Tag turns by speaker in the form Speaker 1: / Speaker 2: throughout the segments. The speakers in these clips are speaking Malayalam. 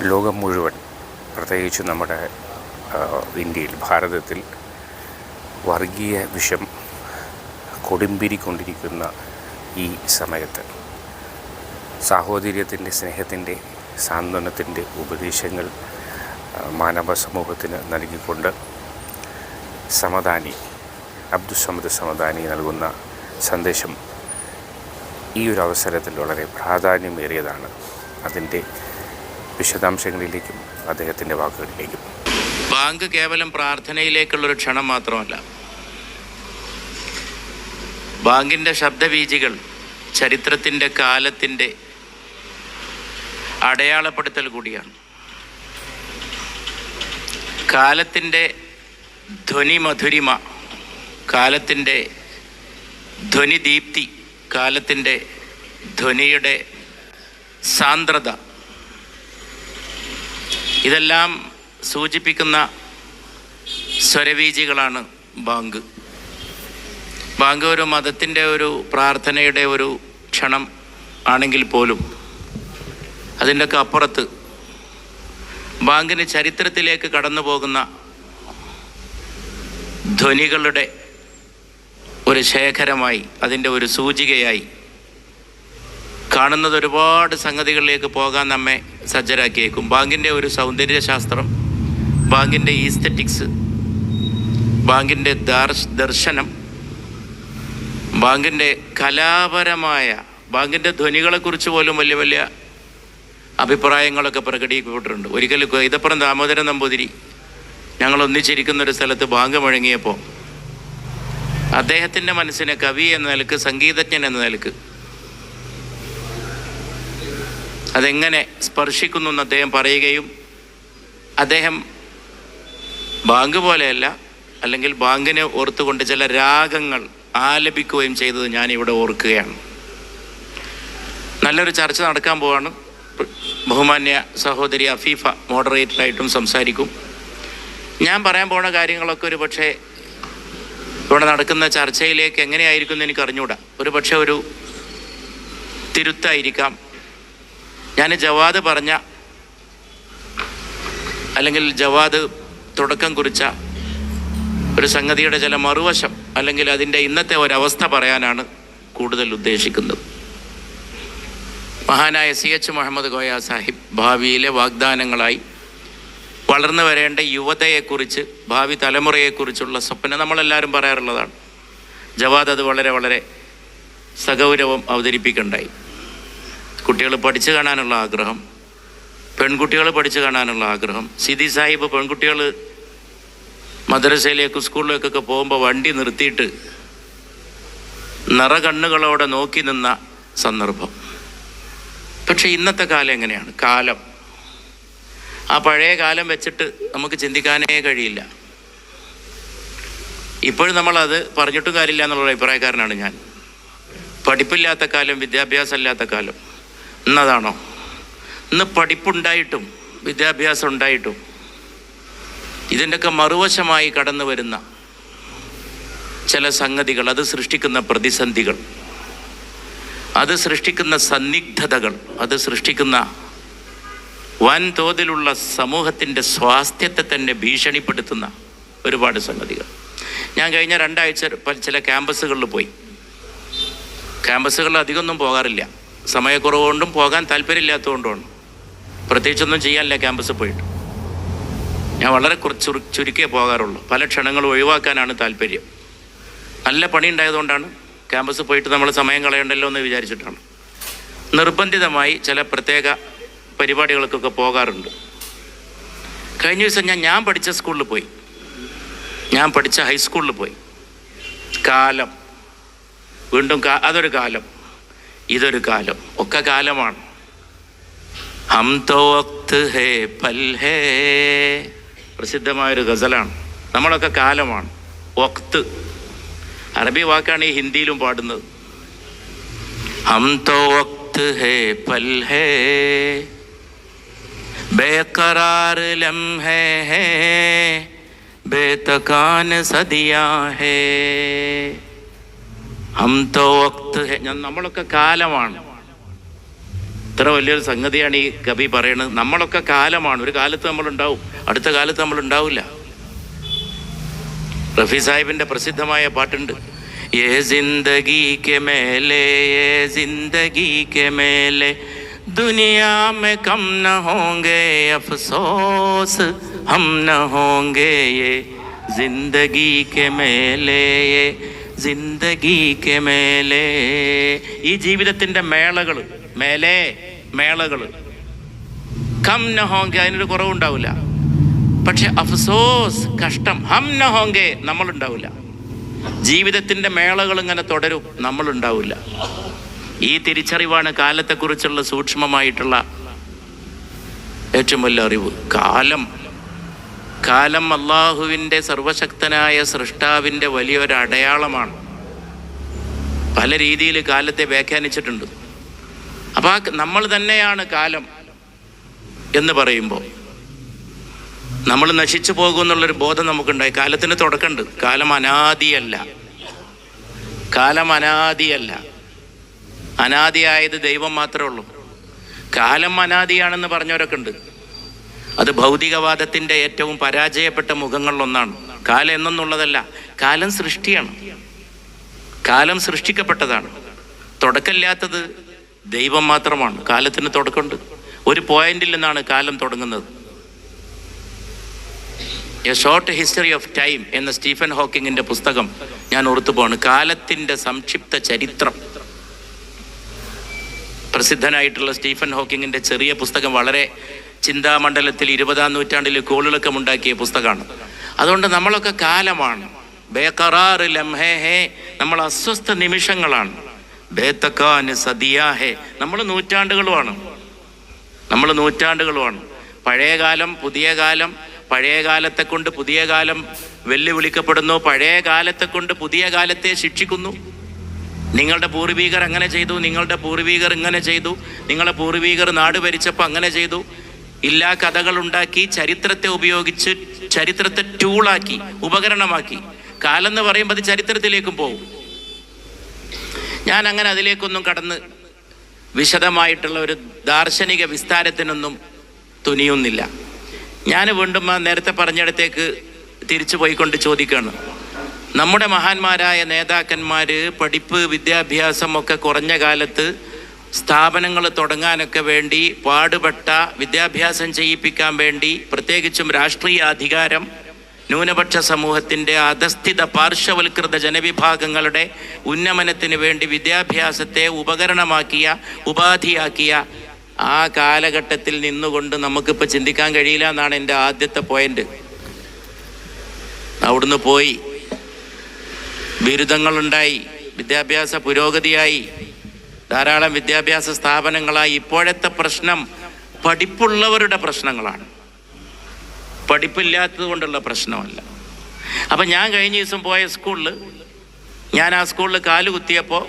Speaker 1: ലോകം മുഴുവൻ, പ്രത്യേകിച്ച് നമ്മുടെ ഇന്ത്യയിൽ, ഭാരതത്തിൽ വർഗീയ വിഷം കൊടുമ്പിരിക്കൊണ്ടിരിക്കുന്ന ഈ സമയത്ത് സാഹോദര്യത്തിൻ്റെ, സ്നേഹത്തിൻ്റെ, സാന്ത്വനത്തിൻ്റെ ഉപദേശങ്ങൾ മാനവ സമൂഹത്തിന് നൽകിക്കൊണ്ട് സമദാനി, അബ്ദുസ്സമദ് സമദാനി നൽകുന്ന സന്ദേശം ഈ ഒരു അവസരത്തിൽ വളരെ പ്രാധാന്യമേറിയതാണ്. അതിൻ്റെ വിശദാംശങ്ങളിലേക്കും അദ്ദേഹത്തിൻ്റെ വാക്കുകളിലേക്കും.
Speaker 2: ബാങ്ക് കേവലം പ്രാർത്ഥനയിലേക്കുള്ളൊരു ക്ഷണം മാത്രമല്ല. ബാങ്കിൻ്റെ ശബ്ദവീചികൾ ചരിത്രത്തിൻ്റെ, കാലത്തിൻ്റെ അടയാളപ്പെടുത്തൽ കൂടിയാണ്. കാലത്തിൻ്റെ ധ്വനിമധുരിമ, കാലത്തിൻ്റെ ധ്വനിദീപ്തി, കാലത്തിൻ്റെ ധ്വനിയുടെ സാന്ദ്രത, ഇതെല്ലാം സൂചിപ്പിക്കുന്ന സ്വരവീചികളാണ് ബാങ്ക്. ബാങ്ക് ഒരു മതത്തിൻ്റെ, ഒരു പ്രാർത്ഥനയുടെ ഒരു ക്ഷണം ആണെങ്കിൽ പോലും അതിൻ്റെയൊക്കെ അപ്പുറത്ത് ബാങ്കിന് ചരിത്രത്തിലേക്ക് കടന്നു പോകുന്ന ധ്വനികളുടെ ഒരു ശേഖരമായി, അതിൻ്റെ ഒരു സൂചികയായി കാണുന്നത് ഒരുപാട് സംഗതികളിലേക്ക് പോകാൻ നമ്മെ സജ്ജരാക്കിയേക്കും. ബാങ്കിൻ്റെ ഒരു സൗന്ദര്യശാസ്ത്രം, ബാങ്കിൻ്റെ ഈസ്തറ്റിക്സ്, ബാങ്കിൻ്റെ ദർശനം, ബാങ്കിൻ്റെ കലാപരമായ, ബാങ്കിൻ്റെ ധ്വനികളെക്കുറിച്ച് പോലും വലിയ വലിയ അഭിപ്രായങ്ങളൊക്കെ പ്രകടിപ്പിക്കപ്പെട്ടിട്ടുണ്ട്. ഒരിക്കൽ ഇതപ്പുറം ദാമോദരൻ നമ്പൂതിരി ഞങ്ങൾ ഒന്നിച്ചിരിക്കുന്നൊരു സ്ഥലത്ത് ബാങ്ക് മുഴങ്ങിയപ്പോൾ അദ്ദേഹത്തിൻ്റെ മനസ്സിനെ കവി എന്ന നിലക്ക്, സംഗീതജ്ഞൻ എന്ന നിലക്ക് അതെങ്ങനെ സ്പർശിക്കുന്നു എന്ന് അദ്ദേഹം പറയുകയും, അദ്ദേഹം ബാങ്ക് പോലെയല്ല, അല്ലെങ്കിൽ ബാങ്കിനെ ഓർത്തുകൊണ്ട് ചില രാഗങ്ങൾ ആലപിക്കുകയും ചെയ്തത് ഞാനിവിടെ ഓർക്കുകയാണ്. നല്ലൊരു ചർച്ച നടക്കാൻ പോവാണ്. ബഹുമാന്യ സഹോദരി അഫീഫ മോഡറേറ്ററായിട്ടും സംസാരിക്കും. ഞാൻ പറയാൻ പോണ കാര്യങ്ങളൊക്കെ ഒരു പക്ഷേ ഇവിടെ നടക്കുന്ന ചർച്ചയിലേക്ക് എങ്ങനെയായിരിക്കും എന്ന് എനിക്ക് അറിഞ്ഞുകൂടാ. ഒരു പക്ഷേ ഒരു തിരുത്തായിരിക്കാം. ഞാൻ ജവാദ് പറഞ്ഞ, അല്ലെങ്കിൽ ജവാദ് തുടക്കം കുറിച്ച ഒരു സംഗതിയുടെ ചില മറുവശം, അല്ലെങ്കിൽ അതിൻ്റെ ഇന്നത്തെ ഒരവസ്ഥ പറയാനാണ് കൂടുതൽ ഉദ്ദേശിക്കുന്നത്. മഹാനായ CH മുഹമ്മദ് കോയ സാഹിബ് ഭാവിയിലെ വാഗ്ദാനങ്ങളായി വളർന്നു വരേണ്ട യുവതയെക്കുറിച്ച്, ഭാവി തലമുറയെക്കുറിച്ചുള്ള സ്വപ്നം നമ്മളെല്ലാവരും പറയാറുള്ളതാണ്. ജവാദ് അത് വളരെ വളരെ സഗൗരവം അവതരിപ്പിക്കുകയുണ്ടായി. കുട്ടികൾ പഠിച്ചു കാണാനുള്ള ആഗ്രഹം, പെൺകുട്ടികൾ പഠിച്ചു കാണാനുള്ള ആഗ്രഹം. സിദി സാഹിബ് പെൺകുട്ടികൾ മദ്രസയിലേക്കും സ്കൂളിലേക്കൊക്കെ പോകുമ്പോൾ വണ്ടി നിർത്തിയിട്ട് നിറകണ്ണുകളോടെ നോക്കി നിന്ന സന്ദർഭം. പക്ഷേ ഇന്നത്തെ കാലം എങ്ങനെയാണ്? കാലം, ആ പഴയ കാലം വെച്ചിട്ട് നമുക്ക് ചിന്തിക്കാനേ കഴിയില്ല. ഇപ്പോഴും നമ്മളത് പറഞ്ഞിട്ടും കാര്യമില്ല എന്നുള്ള അഭിപ്രായക്കാരനാണ് ഞാൻ. പഠിപ്പില്ലാത്ത കാലം, വിദ്യാഭ്യാസം ഇല്ലാത്ത കാലം. ഇന്നതാണോ? ഇന്ന് പഠിപ്പുണ്ടായിട്ടും വിദ്യാഭ്യാസം ഉണ്ടായിട്ടും ഇതിൻ്റെയൊക്കെ മറുവശമായി കടന്നു വരുന്ന ചില സംഗതികൾ, അത് സൃഷ്ടിക്കുന്ന പ്രതിസന്ധികൾ, അത് സൃഷ്ടിക്കുന്ന സന്നിഗ്ധതകൾ, അത് സൃഷ്ടിക്കുന്ന വൻതോതിലുള്ള സമൂഹത്തിൻ്റെ സ്വാസ്ഥ്യത്തെ തന്നെ ഭീഷണിപ്പെടുത്തുന്ന ഒരുപാട് സംഗതികൾ. ഞാൻ കഴിഞ്ഞ 2 ആഴ്ച ചില ക്യാമ്പസുകളിൽ പോയി. ക്യാമ്പസുകളിൽ അധികമൊന്നും പോകാറില്ല, സമയക്കുറവുകൊണ്ടും പോകാൻ താല്പര്യമില്ലാത്തതുകൊണ്ടുമാണ്. പ്രത്യേകിച്ചൊന്നും ചെയ്യാനില്ല ക്യാമ്പസിൽ പോയിട്ട്. ഞാൻ വളരെ ചുരുക്കിയേ പോകാറുള്ളൂ. പല ക്ഷണങ്ങളും ഒഴിവാക്കാനാണ് താല്പര്യം. നല്ല പണി ഉണ്ടായതുകൊണ്ടാണ്. ക്യാമ്പസിൽ പോയിട്ട് നമ്മൾ സമയം കളയണ്ടല്ലോ എന്ന് വിചാരിച്ചിട്ടാണ്. നിർബന്ധിതമായി ചില പ്രത്യേക പരിപാടികൾക്കൊക്കെ പോകാറുണ്ട്. കഴിഞ്ഞ ദിവസം ഞാൻ പഠിച്ച സ്കൂളിൽ പോയി, ഞാൻ പഠിച്ച ഹൈസ്കൂളിൽ പോയി. കാലം, വീണ്ടും അതൊരു കാലം, ഇതൊരു കാലം, ഒക്കെ കാലമാണ്. ഹം തോ വക്ത് ഹേ പൽ ഹേ, പ്രസിദ്ധമായൊരു ഗസലാണ്. നമ്മളൊക്കെ കാലമാണ്. വക്ത് അറബി വാക്കാണ് ഈ ഹിന്ദിയിലും പാടുന്നത്. ഹം തോ വക്ത് ഹേ പൽ ഹേ, ബേഖറാർ ലംഹേ ഹേ, ബേതകാൻ സദിയാ ഹേ. ഹം തോ വക്ത് ഹേ, നമ്മളൊക്കെ കാലമാണ്. എത്ര വലിയൊരു സംഗതിയാണ് ഈ കവി പറയുന്നത്. നമ്മളൊക്കെ കാലമാണ്. ഒരു കാലത്ത് നമ്മളുണ്ടാവും, അടുത്ത കാലത്ത് നമ്മളുണ്ടാവില്ല. റഫി സാഹിബിന്റെ പ്രസിദ്ധമായ പാട്ടുണ്ട്, യേ ജിന്ദഗി കെ മേലെ യേ ജിന്ദഗി കെ മേലെ ദുനിയാ മേ കം ന ഹോംഗെ അഫ്സോസ് ഹം ന ഹോംഗെ യേ ജിന്ദഗി കെ മേലെ യേ ജിന്ദഗി കെ മേലെ. ഈ ജീവിതത്തിന്റെ മേളകൾ, മേളകൾ കം ന ഹോംഗെ, അതിനൊരു കുറവുണ്ടാവില്ല. പക്ഷെ അഫ്സോസ്, കഷ്ടം, ഹം ന ഹോംഗെ, നമ്മളുണ്ടാവില്ല. ജീവിതത്തിന്റെ മേളകൾ ഇങ്ങനെ തുടരും, നമ്മളുണ്ടാവില്ല. ഈ തിരിച്ചറിവാണ് കാലത്തെക്കുറിച്ചുള്ള സൂക്ഷ്മമായിട്ടുള്ള ഏറ്റവും വലിയ അറിവ്. കാലം അള്ളാഹുവിൻ്റെ സർവശക്തനായ സൃഷ്ടാവിൻ്റെ വലിയൊരു അടയാളമാണ്. പല രീതിയിൽ കാലത്തെ വ്യാഖ്യാനിച്ചിട്ടുണ്ട്. അപ്പോൾ നമ്മൾ തന്നെയാണ് കാലം എന്ന് പറയുമ്പോൾ നമ്മൾ നശിച്ചു പോകുമെന്നുള്ളൊരു ബോധം നമുക്കുണ്ടായി. കാലത്തിന് തുടക്കമുണ്ട്. കാലം അനാദിയല്ല. അനാദിയായത് ദൈവം മാത്രമേ ഉള്ളൂ. കാലം അനാദിയാണെന്ന് പറഞ്ഞവരൊക്കെ ഉണ്ട്. അത് ഭൗതികവാദത്തിൻ്റെ ഏറ്റവും പരാജയപ്പെട്ട മുഖങ്ങളിലൊന്നാണ്. കാലം എന്നുള്ളതല്ല, കാലം സൃഷ്ടിയാണ്. കാലം സൃഷ്ടിക്കപ്പെട്ടതാണ്. തുടക്കമില്ലാത്തത് ദൈവം മാത്രമാണ്. കാലത്തിന് തുടക്കമുണ്ട്. ഒരു പോയിന്റിൽ നിന്നാണ് കാലം തുടങ്ങുന്നത്. A short history of time എന്ന സ്റ്റീഫൻ ഹോക്കിങ്ങിൻ്റെ പുസ്തകം ഞാൻ ഓർത്തുപോവാണ്. കാലത്തിൻ്റെ സംക്ഷിപ്ത ചരിത്രം. പ്രസിദ്ധനായിട്ടുള്ള സ്റ്റീഫൻ ഹോക്കിങ്ങിൻ്റെ ചെറിയ പുസ്തകം വളരെ ചിന്താമണ്ഡലത്തിൽ 20-ാം നൂറ്റാണ്ടിൽ കോളിളക്കമുണ്ടാക്കിയ പുസ്തകമാണ്. അതുകൊണ്ട് നമ്മളൊക്കെ കാലമാണ്. ബേഖറാർ ലംഹേ ഹേ, നമ്മൾ അസ്വസ്ഥ നിമിഷങ്ങളാണ്. ബേത്തക്കാൻ സദിയാ ഹേ, നമ്മൾ നൂറ്റാണ്ടുകളുമാണ്. പഴയ കാലം, പുതിയ കാലം, പഴയ കാലത്തെ കൊണ്ട് പുതിയ കാലം വെല്ലുവിളിക്കപ്പെടുന്നു. പഴയ കാലത്തെ കൊണ്ട് പുതിയ കാലത്തെ ശിക്ഷിക്കുന്നു. നിങ്ങളുടെ പൂർവികർ അങ്ങനെ ചെയ്തു, നിങ്ങളുടെ പൂർവികർ ഇങ്ങനെ ചെയ്തു, നിങ്ങളുടെ പൂർവികർ നാട് ഭരിച്ചപ്പോൾ അങ്ങനെ ചെയ്തു. ഇല്ലാ കഥകൾ ഉണ്ടാക്കി, ചരിത്രത്തെ ഉപയോഗിച്ച് ചരിത്രത്തെ ടൂളാക്കി, ഉപകരണമാക്കി. കാലം എന്ന് പറയുമ്പോൾ അത് ചരിത്രത്തിലേക്കും പോകും. ഞാൻ അങ്ങനെ അതിലേക്കൊന്നും കടന്ന് വിശദമായിട്ടുള്ള ഒരു ദാർശനിക വിസ്താരത്തിനൊന്നും തുനിയുന്നില്ല. ഞാൻ വീണ്ടും നേരത്തെ പറഞ്ഞിടത്തേക്ക് തിരിച്ചു പോയിക്കൊണ്ട് ചോദിക്കുകയാണ്, നമ്മുടെ മഹാന്മാരായ നേതാക്കന്മാർ പഠിപ്പ് വിദ്യാഭ്യാസം ഒക്കെ കുറഞ്ഞ കാലത്ത് സ്ഥാപനങ്ങൾ തുടങ്ങാനൊക്കെ വേണ്ടി പാടുപെട്ട, വിദ്യാഭ്യാസം ചെയ്യിപ്പിക്കാൻ വേണ്ടി, പ്രത്യേകിച്ചും രാഷ്ട്രീയ അധികാരം, ന്യൂനപക്ഷ സമൂഹത്തിൻ്റെ അധസ്ഥിത പാർശ്വവൽകൃത ജനവിഭാഗങ്ങളുടെ ഉന്നമനത്തിന് വേണ്ടി വിദ്യാഭ്യാസത്തെ ഉപകരണമാക്കിയ, ഉപാധിയാക്കിയ ആ കാലഘട്ടത്തിൽ നിന്നുകൊണ്ട് നമുക്കിപ്പോൾ ചിന്തിക്കാൻ കഴിയില്ല എന്നാണ് എൻ്റെ ആദ്യത്തെ പോയിന്റ്. അവിടുന്ന് പോയി, ബിരുദങ്ങളുണ്ടായി, വിദ്യാഭ്യാസ പുരോഗതിയായി, ധാരാളം വിദ്യാഭ്യാസ സ്ഥാപനങ്ങളായി. ഇപ്പോഴത്തെ പ്രശ്നം പഠിപ്പുള്ളവരുടെ പ്രശ്നങ്ങളാണ്, പഠിപ്പില്ലാത്തത് കൊണ്ടുള്ള പ്രശ്നമല്ല. അപ്പം ഞാൻ കഴിഞ്ഞ ദിവസം പോയ സ്കൂളിൽ, ഞാൻ ആ സ്കൂളിൽ കാലുകുത്തിയപ്പോൾ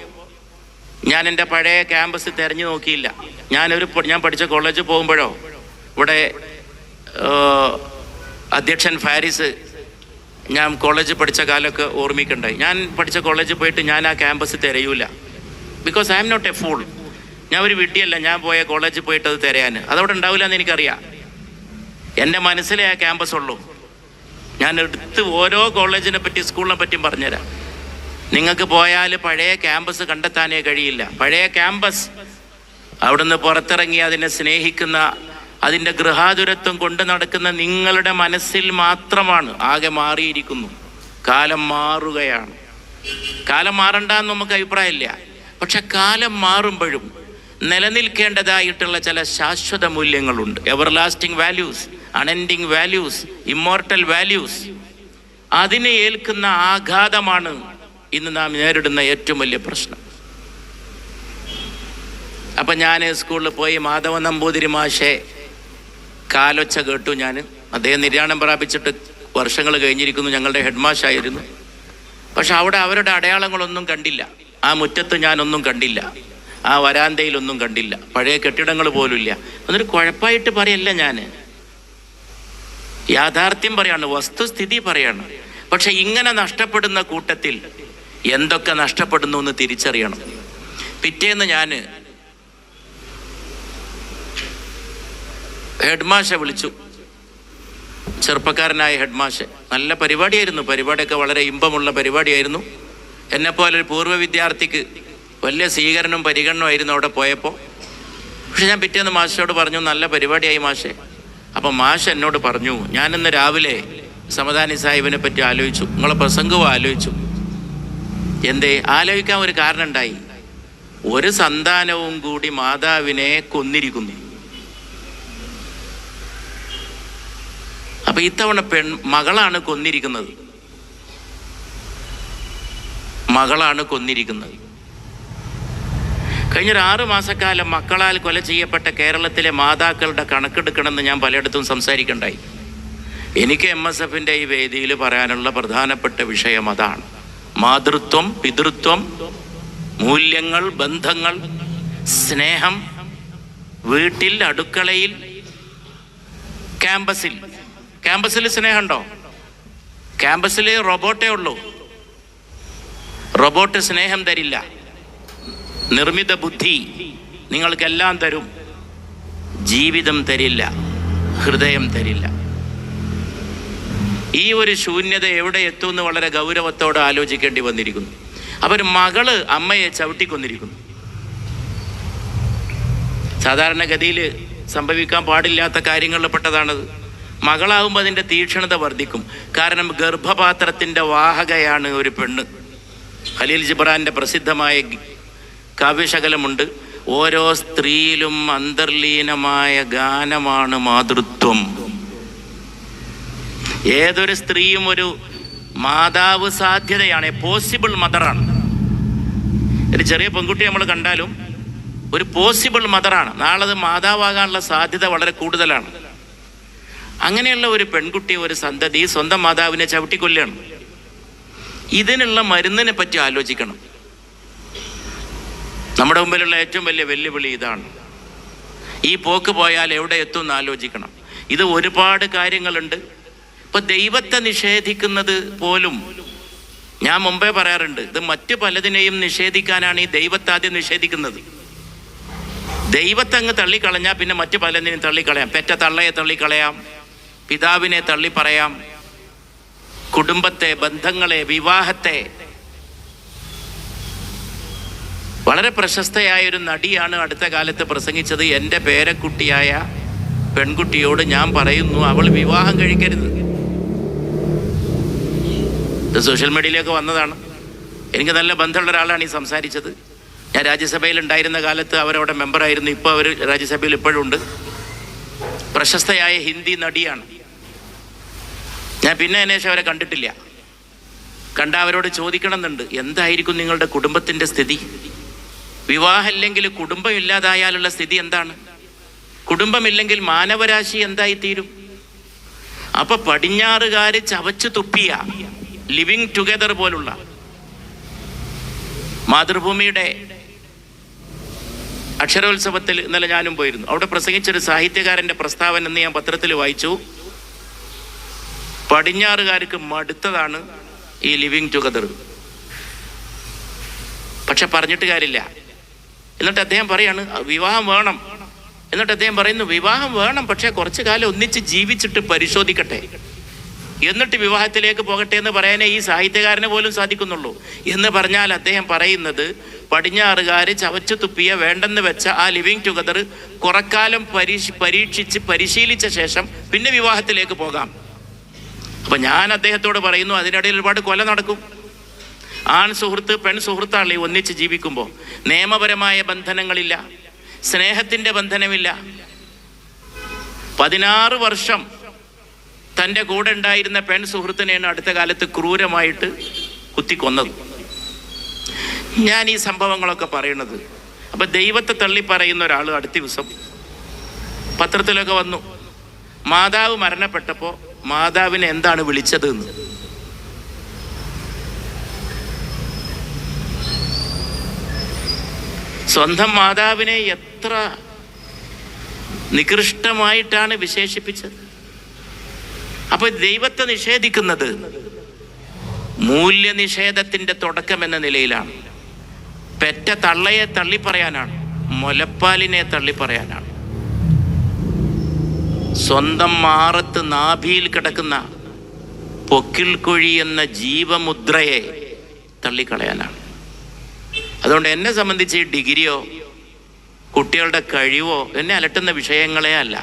Speaker 2: ഞാൻ എൻ്റെ പഴയ ക്യാമ്പസ് തിരഞ്ഞു നോക്കിയില്ല. ഞാൻ പഠിച്ച കോളേജിൽ പോകുമ്പോഴോ ഇവിടെ അധ്യക്ഷൻ ഫാരിസ്, ഞാൻ കോളേജിൽ പഠിച്ച കാലമൊക്കെ ഓർമ്മിക്കണ്ടായി. ഞാൻ പഠിച്ച കോളേജിൽ പോയിട്ട് ഞാൻ ആ ക്യാമ്പസ് തിരയൂല. Because I am not a fool. ഞാൻ ഒരു വിഡ്ഢിയല്ല ഞാൻ പോയ കോളേജിൽ പോയിട്ട് അത് തിരയാൻ. അതവിടെ ഉണ്ടാവില്ല എന്ന് എനിക്കറിയാം. എൻ്റെ മനസ്സിലേ ആ ക്യാമ്പസ് ഉള്ളൂ. ഞാൻ എടുത്ത് ഓരോ കോളേജിനെ പറ്റി, സ്കൂളിനെ പറ്റിയും പറഞ്ഞുതരാം. നിങ്ങൾക്ക് പോയാൽ പഴയ ക്യാമ്പസ് കണ്ടെത്താനേ കഴിയില്ല. പഴയ ക്യാമ്പസ് അവിടുന്ന് പുറത്തിറങ്ങി അതിനെ സ്നേഹിക്കുന്ന, അതിൻ്റെ ഗൃഹാതുരത്വം കൊണ്ട് നടക്കുന്ന നിങ്ങളുടെ മനസ്സിൽ മാത്രമാണ്. ആകെ മാറിയിരിക്കുന്നു. കാലം മാറുകയാണ്. കാലം മാറണ്ടെന്ന് നമുക്ക് അഭിപ്രായമില്ല. പക്ഷെ കാലം മാറുമ്പോഴും നിലനിൽക്കേണ്ടതായിട്ടുള്ള ചില ശാശ്വത മൂല്യങ്ങളുണ്ട്. Everlasting values, unending values, immortal values. അതിനെ ഏൽക്കുന്ന ആഘാതമാണ് ഇന്ന് നാം നേരിടുന്ന ഏറ്റവും വലിയ പ്രശ്നം. അപ്പം ഞാൻ സ്കൂളിൽ പോയി മാധവ നമ്പൂതിരി മാഷെ കാലൊച്ച കേട്ടു. അദ്ദേഹം നിര്യാണം പ്രാപിച്ചിട്ട് വർഷങ്ങൾ കഴിഞ്ഞിരിക്കുന്നു. ഞങ്ങളുടെ ഹെഡ് മാഷായിരുന്നു. പക്ഷെ അവിടെ അവരുടെ അടയാളങ്ങളൊന്നും കണ്ടില്ല. ആ മുറ്റത്ത് ഞാനൊന്നും കണ്ടില്ല, ആ വരാന്തയിലൊന്നും കണ്ടില്ല, പഴയ കെട്ടിടങ്ങൾ പോലുമില്ല. അതൊരു കുഴപ്പമായിട്ട് പറയല്ല, ഞാൻ യാഥാർത്ഥ്യം പറയാണ്, വസ്തുസ്ഥിതി പറയാണ്. പക്ഷെ ഇങ്ങനെ നഷ്ടപ്പെടുന്ന കൂട്ടത്തിൽ എന്തൊക്കെ നഷ്ടപ്പെടുന്നു എന്ന് തിരിച്ചറിയണം. പിറ്റേന്ന് ഞാൻ ഹെഡ്മാഷെ വിളിച്ചു. ചെറുപ്പക്കാരനായ ഹെഡ്മാഷ്. നല്ല പരിപാടിയായിരുന്നു. പരിപാടിയൊക്കെ വളരെ ഇമ്പമുള്ള പരിപാടിയായിരുന്നു. എന്നെപ്പോലൊരു പൂർവ്വ വിദ്യാർത്ഥിക്ക് വലിയ സ്വീകരണവും പരിഗണനമായിരുന്നു അവിടെ പോയപ്പോൾ. പക്ഷെ ഞാൻ പിറ്റേന്ന് മാഷോട് പറഞ്ഞു, നല്ല പരിപാടിയായി മാഷെ. അപ്പം മാഷ് എന്നോട് പറഞ്ഞു, ഞാനിന്ന് രാവിലെ സമദാനി സാഹിബിനെ പറ്റി ആലോചിച്ചു, നിങ്ങളെ പ്രസംഗവും ആലോചിച്ചു. എന്തേ ആലോചിക്കാൻ ഒരു കാരണം ഉണ്ടായി. ഒരു സന്താനവും കൂടി മാതാവിനെ കൊന്നിരിക്കുന്നു. അപ്പൊ ഇത്തവണ മകളാണ് കൊന്നിരിക്കുന്നത്. മകളാണ് കൊന്നിരിക്കുന്നത്. കഴിഞ്ഞൊരു 6 മാസക്കാലം മക്കളാൽ കൊല ചെയ്യപ്പെട്ട കേരളത്തിലെ മാതാക്കളുടെ കണക്കെടുക്കണമെന്ന് ഞാൻ പലയിടത്തും സംസാരിക്കണ്ടായി. എനിക്ക് MSFന്റെ ഈ വേദിയിൽ പറയാനുള്ള പ്രധാനപ്പെട്ട വിഷയം അതാണ്. മാതൃത്വം, പിതൃത്വം, മൂല്യങ്ങൾ, ബന്ധങ്ങൾ, സ്നേഹം, വീട്ടിൽ, അടുക്കളയിൽ, ക്യാമ്പസിൽ സ്നേഹമുണ്ടോ? ക്യാമ്പസിൽ റോബോട്ടേ ഉള്ളൂ. റോബോട്ട് സ്നേഹം തരില്ല. നിർമ്മിത ബുദ്ധി നിങ്ങൾക്കെല്ലാം തരും, ജീവിതം തരില്ല, ഹൃദയം തരില്ല. ഈ ഒരു ശൂന്യത എവിടെ എത്തുമെന്ന് വളരെ ഗൗരവത്തോടെ ആലോചിക്കേണ്ടി വന്നിരിക്കുന്നു. അവർ മകള് അമ്മയെ ചവിട്ടിക്കൊന്നിരിക്കുന്നു. സാധാരണഗതിയിൽ സംഭവിക്കാൻ പാടില്ലാത്ത കാര്യങ്ങളിൽ പെട്ടതാണത്. മകളാവുമ്പോൾ അതിൻ്റെ തീക്ഷ്ണത വർദ്ധിക്കും. കാരണം ഗർഭപാത്രത്തിൻ്റെ വാഹകയാണ് ഒരു പെണ്ണ്. ഖലീൽ ജിബ്രാന്റെ പ്രസിദ്ധമായ കാവ്യശകലമുണ്ട്. ഓരോ സ്ത്രീയിലും അന്തർലീനമായ ഗാനമാണ് മാതൃത്വം. ഏതൊരു സ്ത്രീയും ഒരു മാതാവ് സാധ്യതയാണ്, പോസിബിൾ മദറാണ്. ഒരു ചെറിയ പെൺകുട്ടി നമ്മൾ കണ്ടാലും ഒരു പോസിബിൾ മദറാണ്. നാളെ അത് മാതാവാകാനുള്ള സാധ്യത വളരെ കൂടുതലാണ്. അങ്ങനെയുള്ള ഒരു പെൺകുട്ടി, ഒരു സന്തതി സ്വന്തം മാതാവിനെ ചവിട്ടിക്കൊല്ലുകയാണ്. ഇതിനുള്ള മരുന്നിനെ പറ്റി ആലോചിക്കണം. നമ്മുടെ മുമ്പിലുള്ള ഏറ്റവും വലിയ വെല്ലുവിളി ഇതാണ്. ഈ പോക്ക് പോയാൽ എവിടെ എത്തും എന്ന് ആലോചിക്കണം. ഇത് ഒരുപാട് കാര്യങ്ങളുണ്ട്. ഇപ്പൊ ദൈവത്തെ നിഷേധിക്കുന്നത് പോലും ഞാൻ മുമ്പേ പറയാറുണ്ട്, ഇത് മറ്റു പലതിനെയും നിഷേധിക്കാനാണ് ഈ ദൈവത്തെ ആദ്യം നിഷേധിക്കുന്നത്. ദൈവത്തെ അങ്ങ് തള്ളിക്കളഞ്ഞാൽ പിന്നെ മറ്റു പലതിനെയും തള്ളിക്കളയാം. പെറ്റ തള്ളയെ തള്ളിക്കളയാം, പിതാവിനെ തള്ളി പറയാം, കുടുംബത്തെ, ബന്ധങ്ങളെ, വിവാഹത്തെ. വളരെ പ്രശസ്തയായൊരു നടിയാണ് അടുത്ത കാലത്ത് പ്രസംഗിച്ചത്. എൻ്റെ പേരക്കുട്ടിയായ പെൺകുട്ടിയോട് ഞാൻ പറയുന്നു, അവൾ വിവാഹം കഴിക്കരുത്. ഇത് സോഷ്യൽ മീഡിയയിലേക്ക് വന്നതാണ്. എനിക്ക് നല്ല ബന്ധമുള്ള ഒരാളാണ് ഈ സംസാരിച്ചത്. ഞാൻ രാജ്യസഭയിൽ ഉണ്ടായിരുന്ന കാലത്ത് അവരവിടെ മെമ്പറായിരുന്നു. ഇപ്പോൾ അവർ രാജ്യസഭയിൽ ഇപ്പോഴും ഉണ്ട്. പ്രശസ്തയായ ഹിന്ദി നടിയാണ്. ഞാൻ പിന്നെ അതിനുശേഷം അവരെ കണ്ടിട്ടില്ല. കണ്ട അവരോട് ചോദിക്കണം എന്നുണ്ട്, എന്തായിരിക്കും നിങ്ങളുടെ കുടുംബത്തിൻ്റെ സ്ഥിതി? വിവാഹമില്ലെങ്കിൽ, കുടുംബം ഇല്ലാതായാലുള്ള സ്ഥിതി എന്താണ്? കുടുംബമില്ലെങ്കിൽ മാനവരാശി എന്തായിത്തീരും? അപ്പൊ പടിഞ്ഞാറുകാര് ചവച്ചു തുപ്പിയ ലിവിങ് ടുഗദർ പോലുള്ള മാതൃഭൂമിയുടെ അക്ഷരോത്സവത്തിൽ ഇന്നലെ ഞാനും പോയിരുന്നു. അവിടെ പ്രസംഗിച്ചൊരു സാഹിത്യകാരൻ്റെ പ്രസ്താവന എന്ന് ഞാൻ പത്രത്തിൽ വായിച്ചു. പടിഞ്ഞാറുകാർക്ക് മടുത്തതാണ് ഈ ലിവിങ് ടുഗദർ. പക്ഷെ പറഞ്ഞിട്ട് കാര്യമില്ല. എന്നിട്ട് അദ്ദേഹം പറയാണ് വിവാഹം വേണം. എന്നിട്ട് അദ്ദേഹം പറയുന്നു, വിവാഹം വേണം, പക്ഷെ കുറച്ചു കാലം ഒന്നിച്ച് ജീവിച്ചിട്ട് പരിശോധിക്കട്ടെ, എന്നിട്ട് വിവാഹത്തിലേക്ക് പോകട്ടെ എന്ന് പറയാനേ ഈ സാഹിത്യകാരനെ പോലും സാധിക്കുന്നുള്ളൂ. എന്ന് പറഞ്ഞാൽ അദ്ദേഹം പറയുന്നത്, പടിഞ്ഞാറുകാർ ചവച്ചു തുപ്പിയ വേണ്ടെന്ന് വെച്ച ആ ലിവിങ് ടുഗദർ കുറക്കാലം പരീക്ഷിച്ച് പരിശീലിച്ച ശേഷം പിന്നെ വിവാഹത്തിലേക്ക് പോകാം. അപ്പൊ ഞാൻ അദ്ദേഹത്തോട് പറയുന്നു, അതിനിടയിൽ ഒരുപാട് കൊല നടക്കും. ആൺ സുഹൃത്ത് പെൺ സുഹൃത്താണല്ലേ ഒന്നിച്ച് ജീവിക്കുമ്പോൾ. നിയമപരമായ ബന്ധനങ്ങളില്ല, സ്നേഹത്തിന്റെ ബന്ധനമില്ല. 16 വർഷം തൻ്റെ കൂടെ ഉണ്ടായിരുന്ന പെൺ സുഹൃത്തിനെയാണ് അടുത്ത കാലത്ത് ക്രൂരമായിട്ട് കുത്തിക്കൊന്നത്. ഞാൻ ഈ സംഭവങ്ങളൊക്കെ പറയുന്നത്, അപ്പൊ ദൈവത്തെ തള്ളി പറയുന്ന ഒരാൾ അടുത്ത ദിവസം പത്രത്തിലൊക്കെ വന്നു, മാതാവ് മരണപ്പെട്ടപ്പോൾ മാതാവിനെ എന്താണ് വിളിച്ചത് എന്ന്. സ്വന്തം മാതാവിനെ എത്ര നികൃഷ്ടമായിട്ടാണ് വിശേഷിപ്പിച്ചത്. അപ്പൊ ദൈവത്തെ നിഷേധിക്കുന്നത് മൂല്യനിഷേധത്തിന്റെ തുടക്കം എന്ന നിലയിലാണ്. പെറ്റ തള്ളയെ തള്ളിപ്പറയാനാണ്, മുലപ്പാലിനെ തള്ളിപ്പറയാനാണ്. സ്വന്തം മാറത്ത് നാഭിയിൽ കിടക്കുന്ന പൊക്കിൽ കുഴി എന്ന ജീവമുദ്രയെ തള്ളിക്കളയാനാണ്. അതുകൊണ്ട് എന്നെ സംബന്ധിച്ച് ഈ ഡിഗ്രിയോ കുട്ടികളുടെ കഴിവോ എന്നെ അലട്ടുന്ന വിഷയങ്ങളെ അല്ല.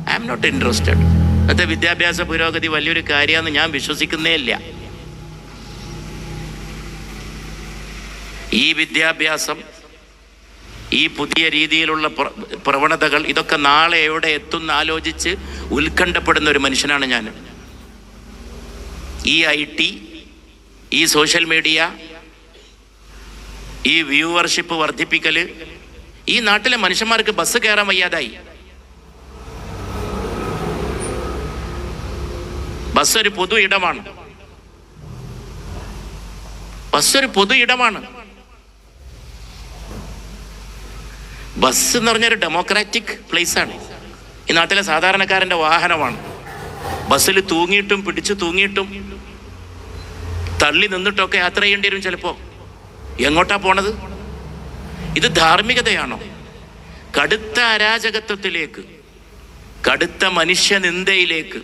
Speaker 2: I am not interested. ഇന്നത്തെ വിദ്യാഭ്യാസ പുരോഗതി വലിയൊരു കാര്യമെന്ന് ഞാൻ വിശ്വസിക്കുന്നേ ഇല്ല. ഈ വിദ്യാഭ്യാസം, ഈ പുതിയ രീതിയിലുള്ള പ്രവണതകൾ, ഇതൊക്കെ നാളെ എവിടെ എത്തുന്ന ആലോചിച്ച് ഉത്കണ്ഠപ്പെടുന്ന ഒരു മനുഷ്യനാണ് ഞാൻ. ഈ IT, ഈ സോഷ്യൽ മീഡിയ, ഈ വ്യൂവർഷിപ്പ് വർദ്ധിപ്പിക്കൽ, ഈ നാട്ടിലെ മനുഷ്യന്മാർക്ക് ബസ് കയറാൻ വയ്യാതായി. ബസ് ഒരു പൊതു ഇടമാണ്. ബസ് എന്ന് പറഞ്ഞൊരു ഡെമോക്രാറ്റിക് പ്ലേസ് ആണ്. ഈ നാട്ടിലെ സാധാരണക്കാരൻ്റെ വാഹനമാണ്. ബസ്സിൽ തൂങ്ങിയിട്ടും പിടിച്ചു തൂങ്ങിയിട്ടും തള്ളി നിന്നിട്ടൊക്കെ യാത്ര ചെയ്യേണ്ടി വരും ചിലപ്പോൾ. എങ്ങോട്ടാ പോണത്? ഇത് ധാർമ്മികതയാണോ? കടുത്ത അരാജകത്വത്തിലേക്ക്, കടുത്ത മനുഷ്യനിന്ദയിലേക്ക്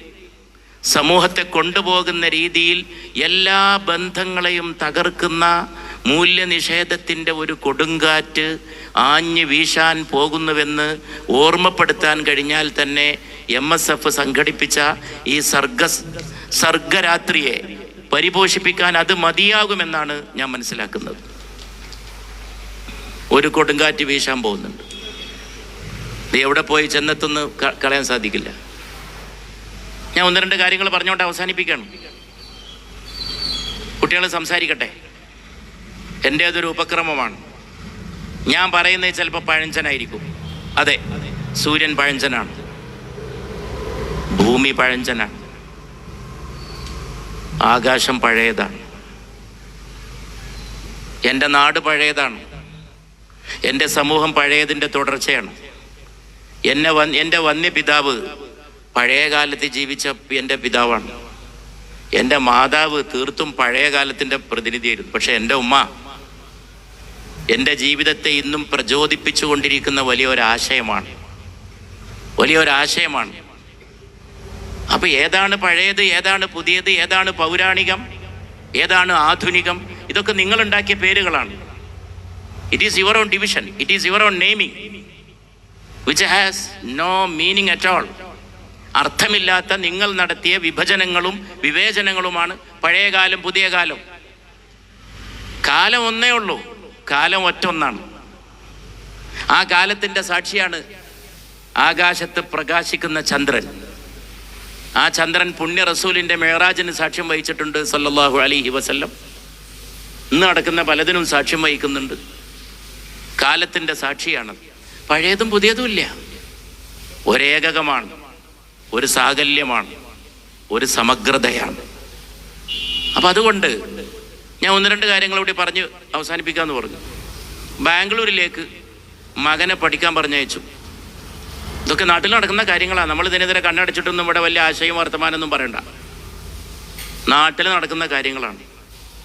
Speaker 2: സമൂഹത്തെ കൊണ്ടുപോകുന്ന രീതിയിൽ എല്ലാ ബന്ധങ്ങളെയും തകർക്കുന്ന മൂല്യനിഷേധത്തിൻ്റെ ഒരു കൊടുങ്കാറ്റ് ആഞ്ഞു വീശാൻ പോകുന്നുവെന്ന് ഓർമ്മപ്പെടുത്താൻ കഴിഞ്ഞാൽ തന്നെ MSF സംഘടിപ്പിച്ച ഈ സർഗരാത്രിയെ പരിപോഷിപ്പിക്കാൻ അത് മതിയാകുമെന്നാണ് ഞാൻ മനസ്സിലാക്കുന്നത്. ഒരു കൊടുങ്കാറ്റ് വീശാൻ പോകുന്നുണ്ട്. ഇത് എവിടെ പോയി ചെന്നെത്തുന്ന് കളയാൻ സാധിക്കില്ല. ഞാൻ 1-2 കാര്യങ്ങൾ പറഞ്ഞുകൊണ്ട് അവസാനിപ്പിക്കണം. കുട്ടികൾ സംസാരിക്കട്ടെ. എൻ്റെ അതൊരു ഉപക്രമമാണ്. ഞാൻ പറയുന്നത് ചിലപ്പോൾ പഴഞ്ചനായിരിക്കും. അതെ, സൂര്യൻ പഴഞ്ചനാണ്, ഭൂമി പഴഞ്ചനാണ്, ആകാശം പഴയതാണ്, എൻ്റെ നാട് പഴയതാണ്, എൻ്റെ സമൂഹം പഴയതിൻ്റെ തുടർച്ചയാണ്. എൻ്റെ വന്യപിതാവ് പഴയ കാലത്ത് ജീവിച്ച എൻ്റെ പിതാവാണ്. എൻ്റെ മാതാവ് തീർത്തും പഴയ കാലത്തിൻ്റെ പ്രതിനിധിയായിരുന്നു. പക്ഷെ എൻ്റെ ഉമ്മ എൻ്റെ ജീവിതത്തെ ഇന്നും പ്രചോദിപ്പിച്ചുകൊണ്ടിരിക്കുന്ന വലിയൊരാശയമാണ്. അപ്പൊ ഏതാണ് പഴയത്, ഏതാണ് പുതിയത്, ഏതാണ് പൗരാണികം, ഏതാണ് ആധുനികം, ഇതൊക്കെ നിങ്ങളുണ്ടാക്കിയ പേരുകളാണ്. It is your own division, it is your own naming which has no meaning at all. അർത്ഥമില്ലാത്ത നിങ്ങൾ നടത്തിയ വിഭജനങ്ങളും വിവേചനങ്ങളുമാണ് പഴയ കാലം പുതിയ കാലം. കാലം ഒന്നേ ഉള്ളൂ, കാലം ഒറ്റൊന്നാണ്. ആ കാലത്തിൻ്റെ സാക്ഷിയാണ് ആകാശത്ത് പ്രകാശിക്കുന്ന ചന്ദ്രൻ. ആ ചന്ദ്രൻ പുണ്യ റസൂലിൻ്റെ മെഹറാജിന് സാക്ഷ്യം വഹിച്ചിട്ടുണ്ട് സല്ലല്ലാഹു അലൈഹി വസല്ലം. ഇന്ന് നടക്കുന്ന പലതിനും സാക്ഷ്യം വഹിക്കുന്നുണ്ട്. കാലത്തിൻ്റെ സാക്ഷിയാണ്. പഴയതും പുതിയതും ഇല്ല, ഒരേകമാണ്, ഒരു സാകല്യമാണ്, ഒരു സമഗ്രതയാണ്. അപ്പം അതുകൊണ്ട് ഞാൻ 1-2 കാര്യങ്ങൾ കൂടി പറഞ്ഞ് അവസാനിപ്പിക്കാമെന്ന് പറഞ്ഞു. ബാംഗ്ലൂരിലേക്ക് മകനെ പഠിക്കാൻ പറഞ്ഞയച്ചു. ഇതൊക്കെ നാട്ടിൽ നടക്കുന്ന കാര്യങ്ങളാണ്. നമ്മൾ ഇതിനെതിരെ കണ്ണടച്ചിട്ടൊന്നും ഇവിടെ വലിയ ആശയം വർത്തമാനമൊന്നും പറയണ്ട. നാട്ടിൽ നടക്കുന്ന കാര്യങ്ങളാണ്,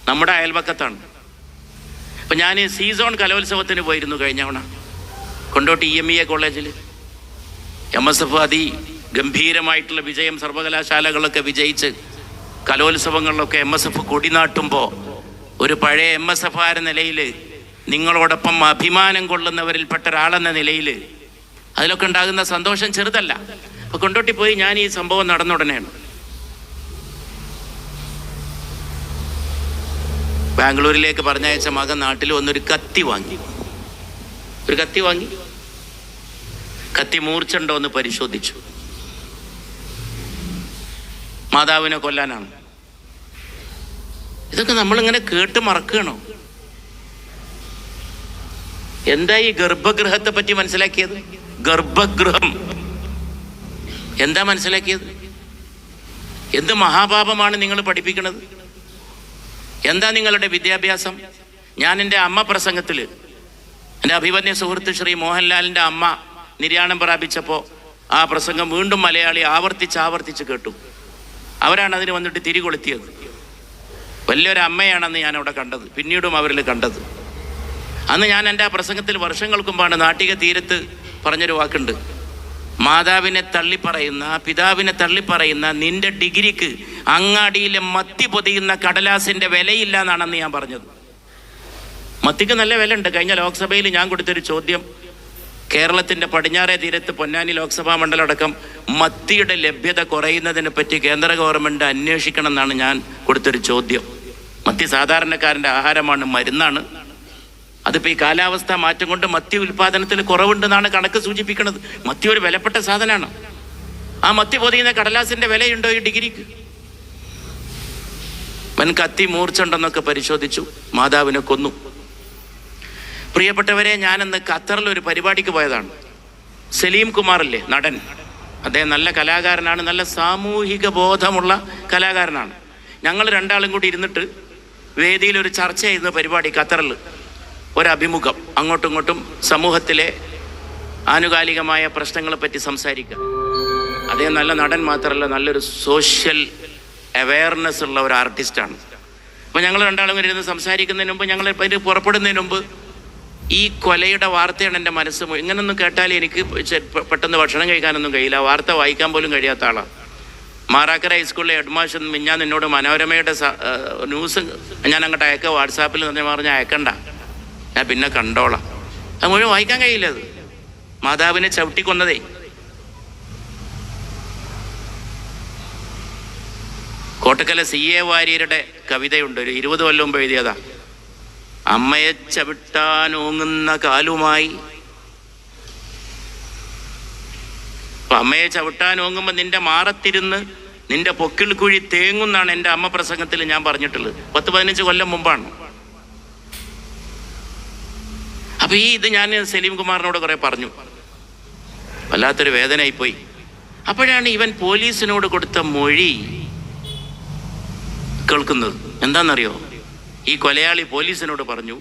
Speaker 2: നമ്മുടെ അയൽപക്കത്താണ്. അപ്പം ഞാൻ സീസോൺ കലോത്സവത്തിന് പോയിരുന്നു കഴിഞ്ഞ തവണ കൊണ്ടോട്ടി EMEA കോളേജിൽ. MSF ഗംഭീരമായിട്ടുള്ള വിജയം, സർവകലാശാലകളൊക്കെ വിജയിച്ച് കലോത്സവങ്ങളിലൊക്കെ MSF കൊടിനാട്ടുമ്പോൾ ഒരു പഴയ MSF നിലയിൽ, നിങ്ങളോടൊപ്പം അഭിമാനം കൊള്ളുന്നവരിൽപ്പെട്ട ഒരാളെന്ന നിലയിൽ അതിലൊക്കെ ഉണ്ടാകുന്ന സന്തോഷം ചെറുതല്ല. അപ്പോൾ കൊണ്ടോട്ടി പോയി ഞാൻ ഈ സംഭവം നടന്ന ഉടനെയാണ് ബാംഗ്ലൂരിലേക്ക് പറഞ്ഞയച്ച മകൻ നാട്ടിൽ വന്നൊരു കത്തി വാങ്ങി. കത്തി മൂർച്ചുണ്ടോ എന്ന് പരിശോധിച്ചു. മാതാവിനെ കൊല്ലാനാണ്. ഇതൊക്കെ നമ്മളിങ്ങനെ കേട്ട് മറക്കണോ? എന്താ ഈ ഗർഭഗൃഹത്തെ പറ്റി മനസ്സിലാക്കിയത്? ഗർഭഗൃഹം എന്താ മനസ്സിലാക്കിയത്? എന്ത് മഹാപാപമാണ് നിങ്ങൾ പഠിപ്പിക്കുന്നത്? എന്താ നിങ്ങളുടെ വിദ്യാഭ്യാസം? ഞാൻ എൻ്റെ അമ്മ പ്രസംഗത്തിൽ, എൻ്റെ അഭിമന്യ സുഹൃത്ത് ശ്രീ മോഹൻലാലിൻ്റെ അമ്മ നിര്യാണം പ്രാപിച്ചപ്പോൾ ആ പ്രസംഗം വീണ്ടും മലയാളി ആവർത്തിച്ച് കേട്ടു. അവരാണ് അതിന് വന്നിട്ട് തിരികൊളുത്തിയത്. വലിയൊരു അമ്മയാണെന്ന് ഞാൻ അവിടെ കണ്ടത്, പിന്നീടും അവരിൽ കണ്ടത്. അന്ന് ഞാൻ എൻ്റെ ആ പ്രസംഗത്തിൽ വർഷങ്ങൾക്ക് മുമ്പാണ് നാട്ടിക തീരത്ത് പറഞ്ഞൊരു വാക്കുണ്ട്, മാതാവിനെ തള്ളിപ്പറയുന്ന, പിതാവിനെ തള്ളിപ്പറയുന്ന നിന്റെ ഡിഗ്രിക്ക് അങ്ങാടിയിലെ മത്തി പൊതിയുന്ന കടലാസിൻ്റെ വിലയില്ല എന്നാണെന്ന് ഞാൻ പറഞ്ഞത്. മത്തിക്ക് നല്ല വില ഉണ്ട്. കഴിഞ്ഞ ലോക്സഭയിൽ ഞാൻ കൊടുത്തൊരു ചോദ്യം, കേരളത്തിൻ്റെ പടിഞ്ഞാറേ തീരത്ത് പൊന്നാനി ലോക്സഭാ മണ്ഡലമടക്കം മത്തിയുടെ ലഭ്യത കുറയുന്നതിനെ പറ്റി കേന്ദ്ര ഗവൺമെൻറ് അന്വേഷിക്കണം എന്നാണ് ഞാൻ കൊടുത്തൊരു ചോദ്യം. മത്തി സാധാരണക്കാരൻ്റെ ആഹാരമാണ്, മരുന്നാണ്. അതിപ്പോൾ ഈ കാലാവസ്ഥ മാറ്റം കൊണ്ട് മത്തി ഉൽപ്പാദനത്തിൽ കുറവുണ്ടെന്നാണ് കണക്ക് സൂചിപ്പിക്കുന്നത്. മത്തി ഒരു വിലപ്പെട്ട സാധനമാണ്. ആ മത്തി പൊതിയുന്ന കടലാസിൻ്റെ വിലയുണ്ടോ ഈ ഡിഗ്രിക്ക്? വൻ കത്തി മൂർച്ചുണ്ടെന്നൊക്കെ പരിശോധിച്ചു, മാതാവിനെ കൊന്നു. പ്രിയപ്പെട്ടവരെ, ഞാനന്ന് ഖത്തറിൽ ഒരു പരിപാടിക്ക് പോയതാണ്. സലീം കുമാറില്ലേ, നടൻ, അദ്ദേഹം നല്ല കലാകാരനാണ്, നല്ല സാമൂഹിക ബോധമുള്ള കലാകാരനാണ്. ഞങ്ങൾ രണ്ടാളും കൂടി ഇരുന്നിട്ട് വേദിയിലൊരു ചർച്ചയായിരുന്നു പരിപാടി. ഖത്തറിൽ ഒരഭിമുഖം, അങ്ങോട്ടും ഇങ്ങോട്ടും സമൂഹത്തിലെ ആനുകാലികമായ പ്രശ്നങ്ങളെ പറ്റി സംസാരിക്കുക. അദ്ദേഹം നല്ല നടൻ മാത്രമല്ല, നല്ലൊരു സോഷ്യൽ അവെയർനെസ് ഉള്ള ഒരു ആർട്ടിസ്റ്റാണ്. അപ്പോൾ ഞങ്ങൾ രണ്ടാളും കൂടി ഇരുന്ന് സംസാരിക്കുന്നതിന് മുമ്പ്, ഞങ്ങൾ അതിന് പുറപ്പെടുന്നതിന് മുമ്പ് ഈ കൊലയുടെ വാർത്തയാണ് എൻ്റെ മനസ്സ്. ഇങ്ങനൊന്നും കേട്ടാൽ എനിക്ക് പെട്ടെന്ന് ഭക്ഷണം കഴിക്കാനൊന്നും കഴിയില്ല. വാർത്ത വായിക്കാൻ പോലും കഴിയാത്ത ആളാണ്. മാറാക്കര ഹൈസ്കൂളിലെ ഹെഡ്മാസ്റ്റർ ഞാൻ എന്നോട് മനോരമയുടെ ന്യൂസ് ഞാൻ അങ്ങോട്ട് അയക്കുക, വാട്സാപ്പിൽ പറഞ്ഞാൽ അയക്കണ്ട, ഞാൻ പിന്നെ കണ്ടോളാം. അത് മുഴുവൻ വായിക്കാൻ കഴിയില്ല. അത് മാതാവിനെ ചവിട്ടിക്കൊന്നതേ. കോട്ടക്കല CA വാര്യരുടെ കവിതയുണ്ട്, ഒരു 20 കൊല്ലം മുമ്പ് എഴുതിയതാ. അമ്മയെ ചവിട്ടാൻ ഓങ്ങുന്ന കാലുമായി. അപ്പൊ അമ്മയെ ചവിട്ടാൻ ഓങ്ങുമ്പോൾ നിന്റെ മാറത്തിരുന്ന് നിന്റെ പൊക്കിൾ കുഴി തേങ്ങുന്നാണ് എൻ്റെ അമ്മ പ്രസംഗത്തിൽ ഞാൻ പറഞ്ഞിട്ടുള്ളത്. 10-15 കൊല്ലം മുമ്പാണ്. അപ്പൊ ഇത് ഞാൻ സലീം കുമാറിനോട് കുറെ പറഞ്ഞു. വല്ലാത്തൊരു വേദനയായിപ്പോയി. അപ്പോഴാണ് ഇവൻ പോലീസിനോട് കൊടുത്ത മൊഴി കേൾക്കുന്നത്. എന്താണെന്നറിയോ? ഈ കൊലയാളി പോലീസിനോട് പറഞ്ഞു,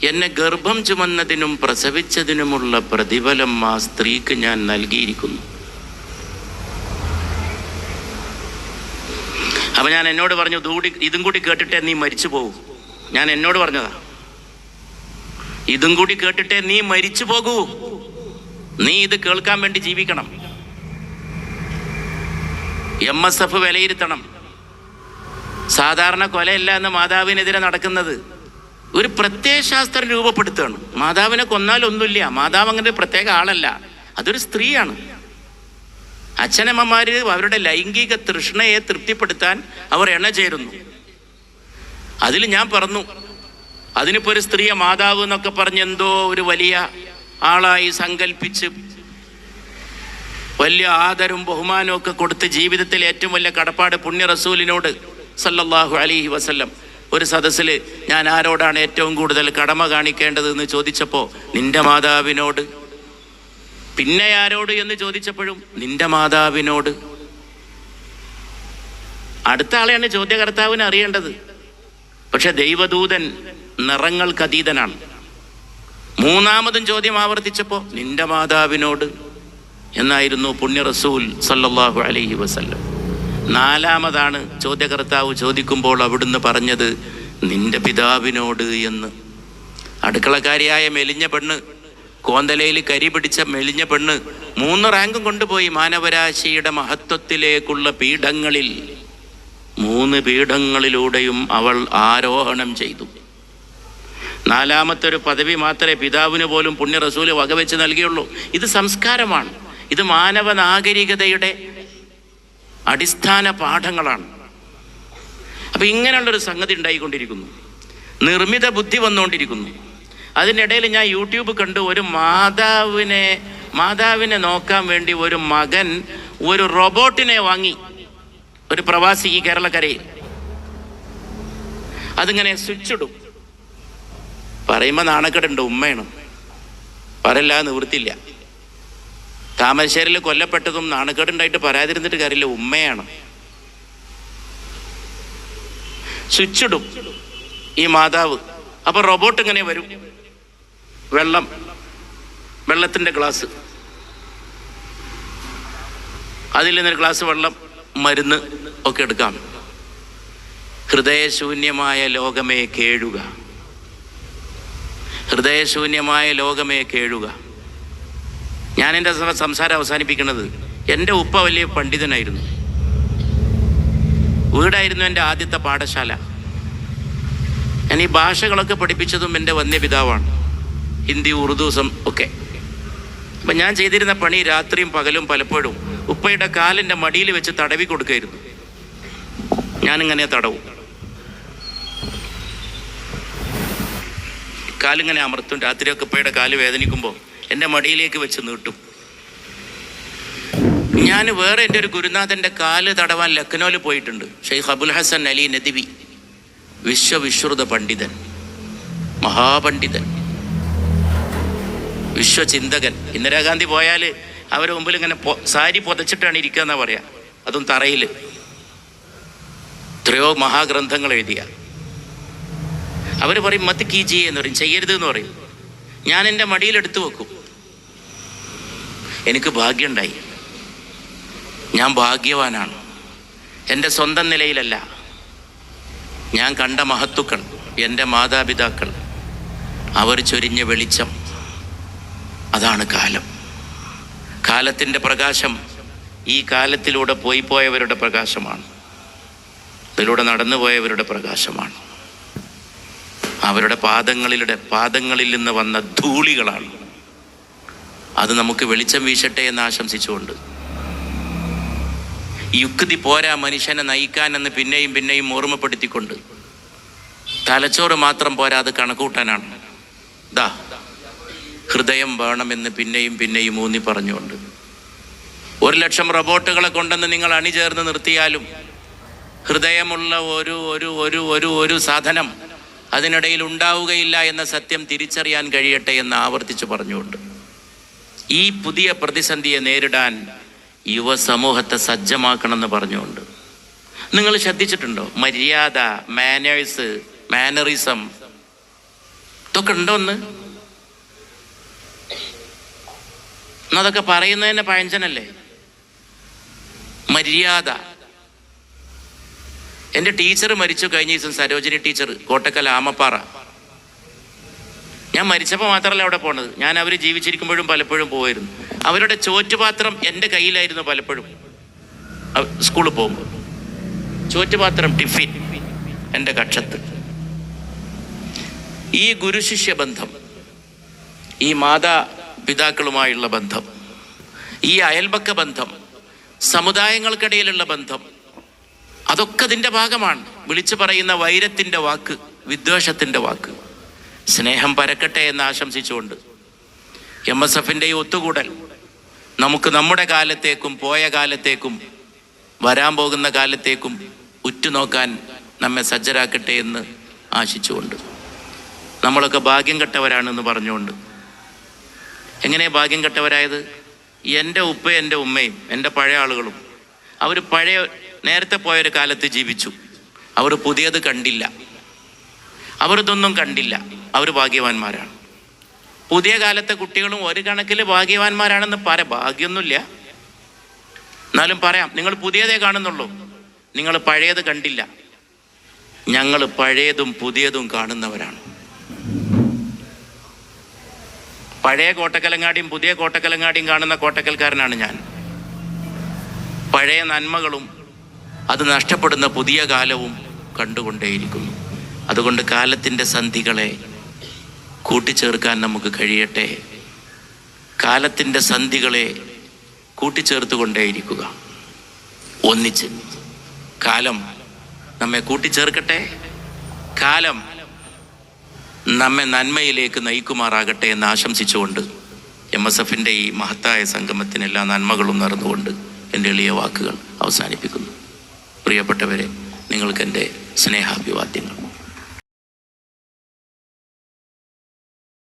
Speaker 2: എന്നെ ഗർഭം ചുമന്നതിനും പ്രസവിച്ചതിനുമുള്ള പ്രതിഫലം ആ സ്ത്രീക്ക് ഞാൻ നൽകിയിരിക്കുന്നു. അപ്പൊ ഞാൻ എന്നോട് പറഞ്ഞു, ഇതും കൂടി കേട്ടിട്ടേ നീ മരിച്ചു പോകൂ. ഞാൻ എന്നോട് പറഞ്ഞതാ, ഇതും കൂടി കേട്ടിട്ടേ നീ മരിച്ചു പോകൂ. നീ ഇത് കേൾക്കാൻ വേണ്ടി ജീവിക്കണം. MSF വിലയിരുത്തണം. സാധാരണ കൊലയല്ല എന്ന് മാതാവിനെതിരെ നടക്കുന്നത്. ഒരു പ്രത്യയശാസ്ത്രം രൂപപ്പെടുത്തുകയാണ്. മാതാവിനെ കൊന്നാലൊന്നുമില്ല. മാതാവ് അങ്ങനെ ഒരു പ്രത്യേക ആളല്ല, അതൊരു സ്ത്രീയാണ്. അച്ഛനമ്മമാര് അവരുടെ ലൈംഗിക തൃഷ്ണയെ തൃപ്തിപ്പെടുത്താൻ അവർ എണ്ണ ചേരുന്നു. അതിൽ ഞാൻ പറഞ്ഞു, അതിനിപ്പോൾ ഒരു സ്ത്രീയെ മാതാവ് എന്നൊക്കെ പറഞ്ഞ് എന്തോ ഒരു വലിയ ആളായി സങ്കല്പിച്ച് വലിയ ആദരവും ബഹുമാനവും ഒക്കെ കൊടുത്ത് ജീവിതത്തിൽ ഏറ്റവും വലിയ കടപ്പാട് പുണ്യ റസൂലിനോട് സല്ലല്ലാഹു അലൈഹി വസല്ലം ഒരു സദസ്സിൽ ഞാൻ ആരോടാണ് ഏറ്റവും കൂടുതൽ കടമ കാണിക്കേണ്ടതെന്ന് ചോദിച്ചപ്പോൾ നിന്റെ മാതാവിനോട്. പിന്നെ ആരോട് എന്ന് ചോദിച്ചപ്പോഴും നിന്റെ മാതാവിനോട്. അടുത്ത ആളെയാണ് ചോദ്യകർത്താവിന് അറിയേണ്ടത്. പക്ഷെ ദൈവദൂതൻ നിറങ്ങൾക്കതീതനാണ്. മൂന്നാമതും ചോദ്യം ആവർത്തിച്ചപ്പോൾ നിന്റെ മാതാവിനോട് എന്നായിരുന്നു പുണ്യ റസൂൽ സല്ലല്ലാഹു അലൈഹി വസല്ലം. നാലാമതാണ് ചോദ്യകർത്താവ് ചോദിക്കുമ്പോൾ അവിടുന്ന് പറഞ്ഞത് നിന്റെ പിതാവിനോട് എന്ന്. അടുക്കളക്കാരിയായ മെലിഞ്ഞ പെണ്ണ്, കോന്തലയിൽ കരി പിടിച്ച മെലിഞ്ഞ പെണ്ണ് 3 റാങ്കും കൊണ്ടുപോയി മാനവരാശിയുടെ മഹത്വത്തിലേക്കുള്ള പീഠങ്ങളിൽ. 3 പീഠങ്ങളിലൂടെയും അവൾ ആരോഹണം ചെയ്തു. 4ാമത്തെ ഒരു പദവി മാത്രമേ പിതാവിന് പോലും പുണ്യ റസൂല് വകവെച്ച് നൽകിയുള്ളൂ. ഇത് സംസ്കാരമാണ്. ഇത് മാനവ നാഗരികതയുടെ അടിസ്ഥാന പാഠങ്ങളാണ്. അപ്പം ഇങ്ങനെയുള്ളൊരു സംഗതി ഉണ്ടായിക്കൊണ്ടിരിക്കുന്നു. നിർമ്മിത ബുദ്ധി വന്നുകൊണ്ടിരിക്കുന്നു. അതിനിടയിൽ ഞാൻ യൂട്യൂബ് കണ്ടു, ഒരു മാതാവിനെ നോക്കാൻ വേണ്ടി ഒരു മകൻ ഒരു റോബോട്ടിനെ വാങ്ങി, ഒരു പ്രവാസി ഈ കേരളക്കരയിൽ. അതിങ്ങനെ സ്വിച്ച് ഇടും. പറയുമ്പോൾ നാണക്കേടുണ്ട്, ഉമ്മയാണ്, പറയില്ല, നിവൃത്തില്ല. താമരശ്ശേരിയിൽ കൊല്ലപ്പെട്ടതും നാണക്കേടുണ്ടായിട്ട് പറയാതിരുന്നിട്ട് കാര്യമില്ല, ഉമ്മയാണ്. സ്വിച്ചിടും ഈ മാതാവ്. അപ്പൊ റോബോട്ട് ഇങ്ങനെ വരും. വെള്ളത്തിന്റെ ഗ്ലാസ്, അതിൽ നിന്നൊരു ഗ്ലാസ് വെള്ളം, മരുന്ന് ഒക്കെ എടുക്കാം. ഹൃദയശൂന്യമായ ലോകമേ കേഴുക, ഹൃദയശൂന്യമായ ലോകമേ കേഴുക. ഞാൻ എൻ്റെ സംസാരം അവസാനിപ്പിക്കുന്നത്, എൻ്റെ ഉപ്പ വലിയ പണ്ഡിതനായിരുന്നു. വീടായിരുന്നു എൻ്റെ ആദ്യത്തെ പാഠശാല. ഞാൻ ഈ ഭാഷകളൊക്കെ പഠിപ്പിച്ചതും എൻ്റെ വന്യപിതാവാണ്, ഹിന്ദി, ഉറുദു ഒക്കെ. അപ്പം ഞാൻ ചെയ്തിരുന്ന പണി രാത്രിയും പകലും പലപ്പോഴും ഉപ്പയുടെ കാലിൻ്റെ മടിയിൽ വെച്ച് തടവി കൊടുക്കായിരുന്നു. ഞാനിങ്ങനെ തടവും, കാലിങ്ങനെ അമർത്തും. രാത്രിയൊക്കെ ഉപ്പയുടെ കാല് വേദനിക്കുമ്പോൾ എൻ്റെ മടിയിലേക്ക് വെച്ച് നീട്ടും. ഞാൻ വേറെ എൻ്റെ ഒരു ഗുരുനാഥൻ്റെ കാല് തടവാൻ ലക്നോയിൽ പോയിട്ടുണ്ട്. ഷെയ്ഖ് അബുൽ ഹസൻ അലി നദ്വി, വിശ്വവിശ്രുത പണ്ഡിതൻ, മഹാപണ്ഡിതൻ, വിശ്വചിന്തകൻ. ഇന്ദിരാഗാന്ധി പോയാൽ അവരുടെ മുമ്പിൽ ഇങ്ങനെ സാരി പുതച്ചിട്ടാണ് ഇരിക്കുക എന്നാ പറയാ, അതും തറയിൽ. എത്രയോ മഹാഗ്രന്ഥങ്ങൾ എഴുതിയ അവർ പറയും മത്ത് കീജിയെ എന്ന് പറയും, ചെയ്യരുത് എന്ന് പറയും. ഞാൻ എൻ്റെ മടിയിലെടുത്തു വെക്കും. എനിക്ക് ഭാഗ്യമുണ്ടായി, ഞാൻ ഭാഗ്യവാനാണ്. എൻ്റെ സ്വന്തം നിലയിലല്ല, ഞാൻ കണ്ട മഹത്തുക്കൾ, എൻ്റെ മാതാപിതാക്കൾ, അവർ ചൊരിഞ്ഞ വെളിച്ചം, അതാണ് കാലം. കാലത്തിൻ്റെ പ്രകാശം ഈ കാലത്തിലൂടെ പോയവരുടെ പ്രകാശമാണ്, ഇതിലൂടെ നടന്നു പോയവരുടെ പ്രകാശമാണ്. അവരുടെ പാദങ്ങളിൽ നിന്ന് വന്ന ധൂളികളാണ്. അത് നമുക്ക് വെളിച്ചം വീശട്ടെ എന്ന് ആശംസിച്ചുകൊണ്ട്, യുക്തി പോരാ മനുഷ്യനെ നയിക്കാനെന്ന് പിന്നെയും ഓർമ്മപ്പെടുത്തിക്കൊണ്ട്, തലച്ചോറ് മാത്രം പോരാ, അത് കണക്കൂട്ടാനാണ്. ദാ ഹൃദയം വേണമെന്ന് പിന്നെയും ഊന്നി പറഞ്ഞുകൊണ്ട്, 1,00,000 റോബോട്ടുകളെ കൊണ്ടെന്ന് നിങ്ങൾ അണിചേർന്ന് നിർത്തിയാലും ഹൃദയമുള്ള ഒരു സാധനം അതിനിടയിൽ ഉണ്ടാവുകയില്ല എന്ന സത്യം തിരിച്ചറിയാൻ കഴിയട്ടെ എന്ന് ആവർത്തിച്ച് പറഞ്ഞുകൊണ്ട്, ഈ പുതിയ പ്രതിസന്ധിയെ നേരിടാൻ യുവസമൂഹത്തെ സജ്ജമാക്കണമെന്ന് പറഞ്ഞുകൊണ്ട്, നിങ്ങൾ ശ്രദ്ധിച്ചിട്ടുണ്ടോ മര്യാദ, മാനേഴ്സ്, മാനറിസം ഇതൊക്കെ ഉണ്ടോ? അതൊക്കെ പറയുന്നതിന് പഴഞ്ചനല്ലേ മര്യാദ. എൻ്റെ ടീച്ചർ മരിച്ചു കഴിഞ്ഞ ദിവസം, സരോജിനി ടീച്ചർ, കോട്ടക്കൽ ആമപ്പാറ. ഞാൻ മരിച്ചപ്പോൾ മാത്രമല്ല അവിടെ പോണത്, ഞാൻ അവർ ജീവിച്ചിരിക്കുമ്പോഴും പലപ്പോഴും പോയിരുന്നു. അവരുടെ ചോറ്റുപാത്രം എൻ്റെ കയ്യിലായിരുന്നു പലപ്പോഴും. സ്കൂളിൽ പോകുമ്പോൾ ചോറ്റുപാത്രം, ടിഫിൻ എൻ്റെ കക്ഷത്ത്. ഈ ഗുരുശിഷ്യ ബന്ധം, ഈ മാതാപിതാക്കളുമായുള്ള ബന്ധം, ഈ അയൽപക്ക ബന്ധം, സമുദായങ്ങൾക്കിടയിലുള്ള ബന്ധം, അതൊക്കെ അതിൻ്റെ ഭാഗമാണ്. വിളിച്ചു പറയുന്ന വൈരത്തിൻ്റെ വാക്ക്, വിദ്വേഷത്തിൻ്റെ വാക്ക്, സ്നേഹം പരക്കട്ടെ എന്ന് ആശംസിച്ചുകൊണ്ട്, MSFൻ്റെ ഈ ഒത്തുകൂടൽ നമുക്ക് നമ്മുടെ കാലത്തേക്കും പോയ കാലത്തേക്കും വരാൻ പോകുന്ന കാലത്തേക്കും ഉറ്റുനോക്കാൻ നമ്മെ സജ്ജരാക്കട്ടെ എന്ന് ആശിച്ചുകൊണ്ട്, നമ്മളൊക്കെ ഭാഗ്യം കെട്ടവരാണെന്ന് പറഞ്ഞുകൊണ്ട്. എങ്ങനെ ഭാഗ്യം കെട്ടവരായത്? എൻ്റെ ഉപ്പയും എൻ്റെ ഉമ്മയും എൻ്റെ പഴയ ആളുകളും അവർ നേരത്തെ പോയൊരു കാലത്ത് ജീവിച്ചു. അവർ പുതിയത് കണ്ടില്ല, അവരിതൊന്നും കണ്ടില്ല. അവർ ഭാഗ്യവാന്മാരാണ്. പുതിയ കാലത്തെ കുട്ടികളും ഒരു കണക്കിൽ ഭാഗ്യവാന്മാരാണെന്ന് ഭാഗ്യമൊന്നുമില്ല, എന്നാലും പറയാം. നിങ്ങൾ പുതിയതേ കാണുന്നുള്ളൂ, നിങ്ങൾ പഴയത് കണ്ടില്ല. ഞങ്ങൾ പഴയതും പുതിയതും കാണുന്നവരാണ്. പഴയ കോട്ടക്കലങ്ങാടിയും പുതിയ കോട്ടക്കലങ്ങാടിയും കാണുന്ന കോട്ടക്കൽക്കാരനാണ് ഞാൻ. പഴയ നന്മകളും അത് നഷ്ടപ്പെടുന്ന പുതിയ കാലവും കണ്ടുകൊണ്ടേയിരിക്കുന്നു. അതുകൊണ്ട് കാലത്തിൻ്റെ സന്ധികളെ കൂട്ടിച്ചേർക്കാൻ നമുക്ക് കഴിയട്ടെ. കാലത്തിൻ്റെ സന്ധികളെ കൂട്ടിച്ചേർത്തുകൊണ്ടേയിരിക്കുക, ഒന്നിച്ച്. കാലം നമ്മെ കൂട്ടിച്ചേർക്കട്ടെ, കാലം നമ്മെ നന്മയിലേക്ക് നയിക്കുമാറാകട്ടെ എന്ന് ആശംസിച്ചുകൊണ്ട്, MSFൻ്റെ ഈ മഹത്തായ സംഗമത്തിന് എല്ലാ നന്മകളും നേർന്നുകൊണ്ട് എൻ്റെ എളിയ വാക്കുകൾ അവസാനിപ്പിക്കുന്നു. പ്രിയപ്പെട്ടവരെ, നിങ്ങൾക്ക് എൻ്റെ സ്നേഹാഭിവാദ്യങ്ങൾ.